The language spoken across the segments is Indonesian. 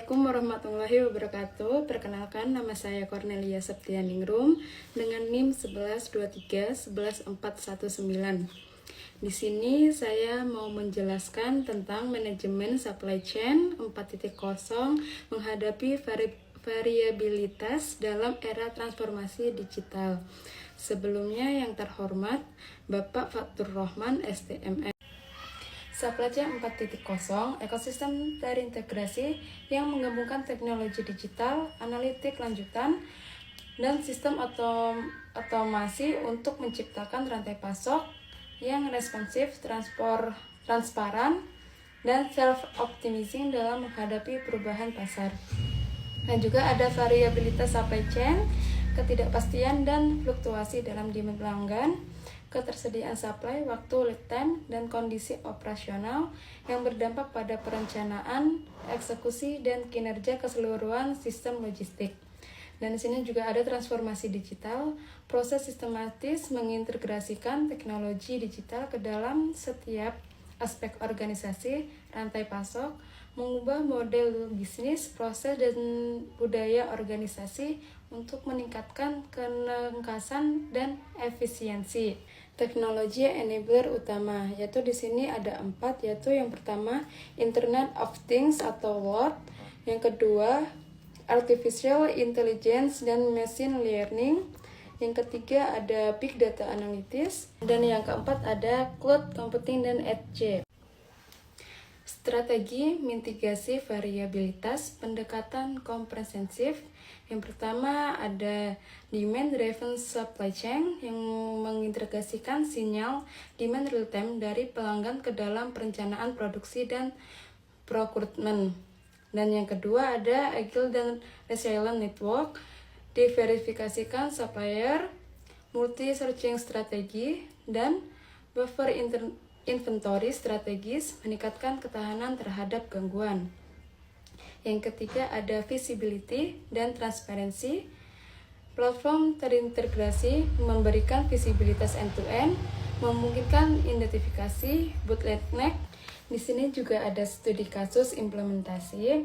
Assalamualaikum warahmatullahi wabarakatuh. Perkenalkan, nama saya Cornelia Septianingrum dengan NIM 1123-11419. Di sini saya mau menjelaskan tentang manajemen supply chain 4.0 menghadapi variabilitas dalam era transformasi digital. Sebelumnya yang terhormat Bapak Fatur Rahman STMM. Supply Chain 4.0, ekosistem terintegrasi yang menggabungkan teknologi digital, analitik lanjutan, dan sistem otomasi untuk menciptakan rantai pasok yang responsif, transparan, dan self-optimizing dalam menghadapi perubahan pasar. Dan juga ada variabilitas supply chain, ketidakpastian dan fluktuasi dalam demand pelanggan, ketersediaan supply, waktu lead time, dan kondisi operasional yang berdampak pada perencanaan, eksekusi, dan kinerja keseluruhan sistem logistik. Dan di sini juga ada transformasi digital, proses sistematis mengintegrasikan teknologi digital ke dalam setiap aspek organisasi, rantai pasok, mengubah model bisnis, proses, dan budaya organisasi untuk meningkatkan kelengkapan dan efisiensi. Teknologi enabler utama, yaitu di sini ada 4, yaitu yang pertama Internet of Things atau WOT, yang kedua Artificial Intelligence dan Machine Learning, yang ketiga ada Big Data Analytics, dan yang keempat ada Cloud Computing dan Edge. Strategi mitigasi variabilitas, pendekatan komprehensif. Yang pertama ada demand driven supply chain yang mengintegrasikan sinyal demand real time dari pelanggan ke dalam perencanaan produksi dan procurement. Dan yang kedua ada agile dan resilient network, diverifikasikan supplier, multi searching strategi, dan buffer inventory strategis meningkatkan ketahanan terhadap gangguan. Yang ketiga ada visibility dan transparency. Platform terintegrasi memberikan visibilitas end-to-end, memungkinkan identifikasi bottleneck. Di sini juga ada studi kasus implementasi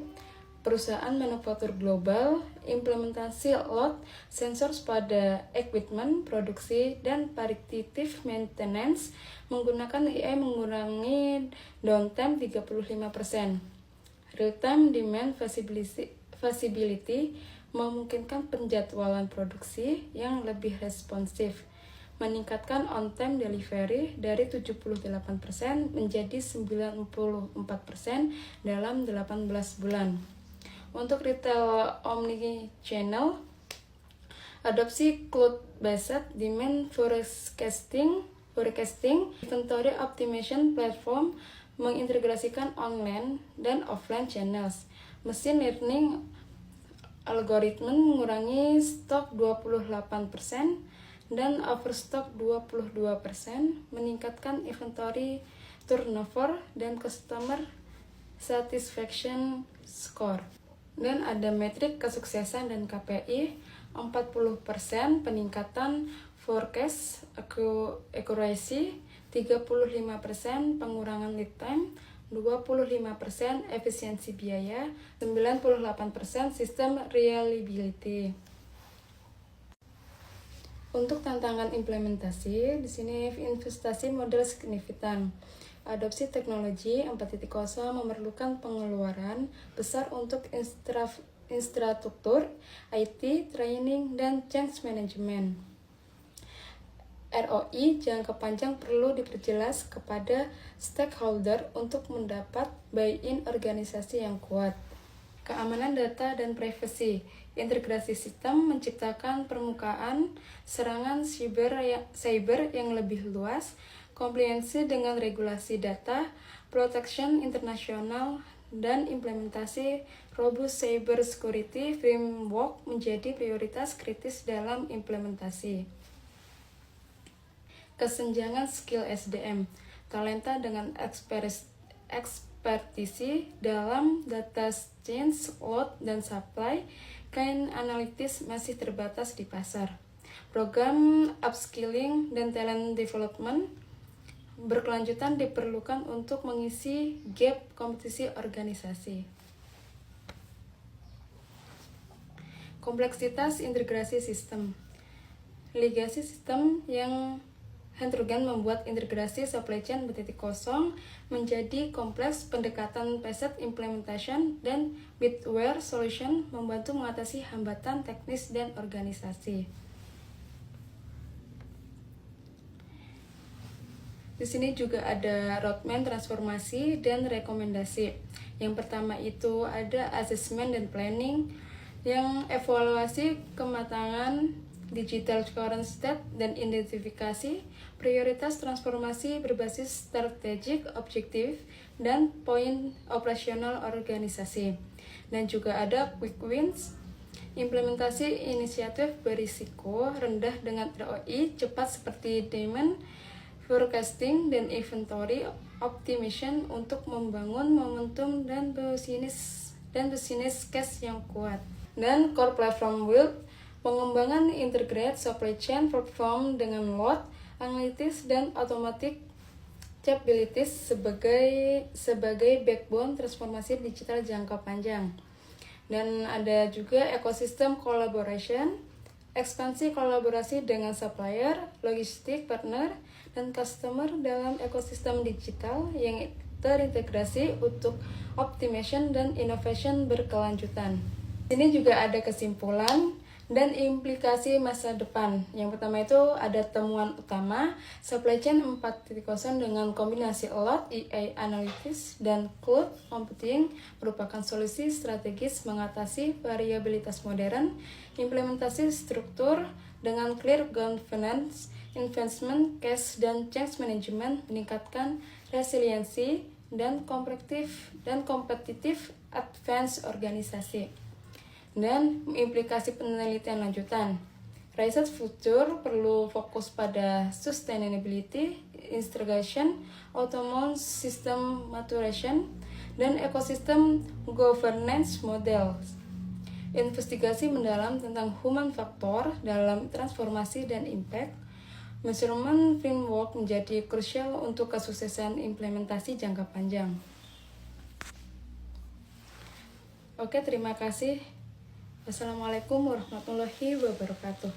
perusahaan manufaktur global, implementasi load sensors pada equipment produksi dan predictive maintenance menggunakan AI mengurangi downtime 35%. Real-time demand visibility memungkinkan penjadwalan produksi yang lebih responsif, meningkatkan on-time delivery dari 78% menjadi 94% dalam 18 bulan. Untuk retail omni-channel, adopsi cloud-based demand forecasting, inventory optimization platform mengintegrasikan online dan offline channels. Machine learning algoritma mengurangi stok 28% dan overstock 22%, meningkatkan inventory turnover dan customer satisfaction score. Dan ada metrik kesuksesan dan KPI, 40% peningkatan forecast accuracy, 35% pengurangan lead time, 25% efisiensi biaya, 98% sistem reliability. Untuk tantangan implementasi, di sini investasi modal signifikan. Adopsi teknologi 4.0 memerlukan pengeluaran besar untuk infrastruktur, IT, training, dan change management. ROI jangka panjang perlu diperjelas kepada stakeholder untuk mendapat buy-in organisasi yang kuat. Keamanan data dan privasi. Integrasi sistem menciptakan permukaan serangan cyber yang lebih luas, kompliansi dengan regulasi data, protection internasional, dan implementasi robust cyber security framework menjadi prioritas kritis dalam implementasi. Kesenjangan skill SDM, talenta dengan ekspertisi dalam data science, load, dan supply chain analytics masih terbatas di pasar. Program upskilling dan talent development berkelanjutan diperlukan untuk mengisi gap kompetisi organisasi. Kompleksitas integrasi sistem. Legacy system yang heterogen membuat integrasi supply chain 4.0 menjadi kompleks. Pendekatan phased implementation dan middleware solution membantu mengatasi hambatan teknis dan organisasi. Di sini juga ada roadmap transformasi dan rekomendasi. Yang pertama itu ada assessment dan planning, yang evaluasi kematangan digital current state dan identifikasi prioritas transformasi berbasis strategic, objektif, dan poin operasional organisasi. Dan juga ada quick wins, implementasi inisiatif berisiko rendah dengan ROI cepat seperti demand forecasting dan inventory optimization untuk membangun momentum dan business case yang kuat. Dan core platform build, pengembangan integrated supply chain platform dengan load, analytics, dan automatic capabilities sebagai backbone transformasi digital jangka panjang. Dan ada juga ekosistem collaboration, ekspansi kolaborasi dengan supplier, logistik partner, dan customer dalam ekosistem digital yang terintegrasi untuk optimization dan innovation berkelanjutan. Ini juga ada kesimpulan dan implikasi masa depan. Yang pertama itu ada temuan utama, supply chain 4.0 dengan kombinasi load, AI analytics, dan cloud computing merupakan solusi strategis mengatasi variabilitas modern, implementasi struktur dengan clear governance, investment, cash, dan change management meningkatkan resiliensi dan kompetitif advance organisasi. Dan implikasi penelitian lanjutan. Research future perlu fokus pada sustainability, integration, automation system maturation, dan ekosistem governance model. Investigasi mendalam tentang human factor dalam transformasi dan impact. Measurement framework menjadi krusial untuk kesuksesan implementasi jangka panjang. Oke, terima kasih. Wassalamualaikum warahmatullahi wabarakatuh.